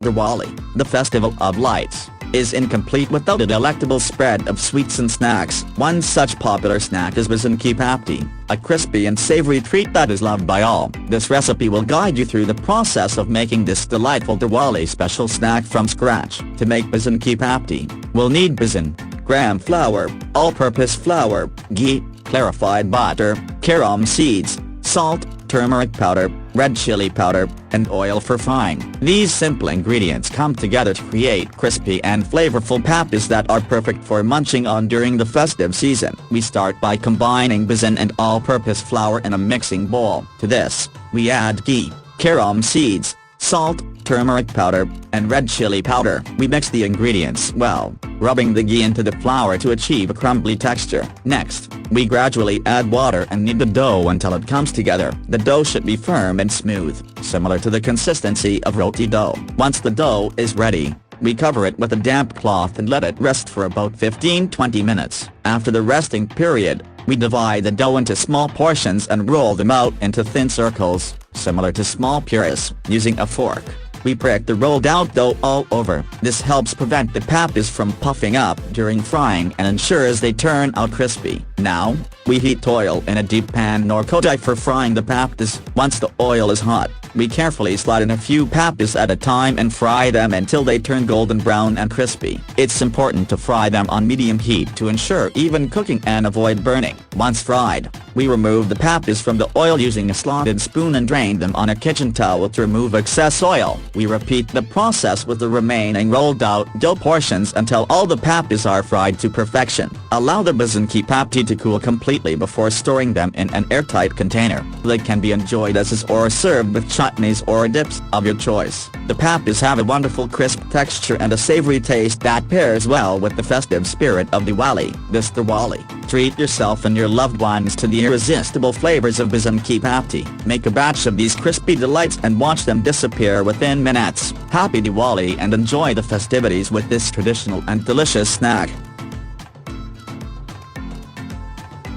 Diwali, the festival of lights, is incomplete without a delectable spread of sweets and snacks. One such popular snack is Besan Ki Papdi, a crispy and savory treat that is loved by all. This recipe will guide you through the process of making this delightful Diwali special snack from scratch. To make Besan Ki Papdi, we'll need besan, gram flour, all-purpose flour, ghee, clarified butter, carom seeds, salt, turmeric powder, red chili powder, and oil for frying. These simple ingredients come together to create crispy and flavorful papdis that are perfect for munching on during the festive season. We start by combining besan and all-purpose flour in a mixing bowl. To this, we add ghee, carom seeds, salt, turmeric powder, and red chili powder. We mix the ingredients well, rubbing the ghee into the flour to achieve a crumbly texture. Next, we gradually add water and knead the dough until it comes together. The dough should be firm and smooth, similar to the consistency of roti dough. Once the dough is ready, we cover it with a damp cloth and let it rest for about 15-20 minutes. After the resting period, we divide the dough into small portions and roll them out into thin circles, similar to small purees. Using a fork, we prick the rolled out dough all over. This helps prevent the papdis from puffing up during frying and ensures they turn out crispy. Now, we heat oil in a deep pan or kodai for frying the papdis. Once the oil is hot, we carefully slide in a few papdis at a time and fry them until they turn golden brown and crispy. It's important to fry them on medium heat to ensure even cooking and avoid burning. Once fried, we remove the papdis from the oil using a slotted spoon and drain them on a kitchen towel to remove excess oil. We repeat the process with the remaining rolled out dough portions until all the papdis are fried to perfection. Allow the Besan Ki Papdi to cool completely before storing them in an airtight container. They can be enjoyed as is or served with chutneys or dips of your choice. The papdis have a wonderful crisp texture and a savory taste that pairs well with the festive spirit of Diwali. This Diwali, treat yourself and your loved ones to the irresistible flavors of Besan Ki Papdi. Make a batch of these crispy delights and watch them disappear within minutes. Happy Diwali and enjoy the festivities with this traditional and delicious snack.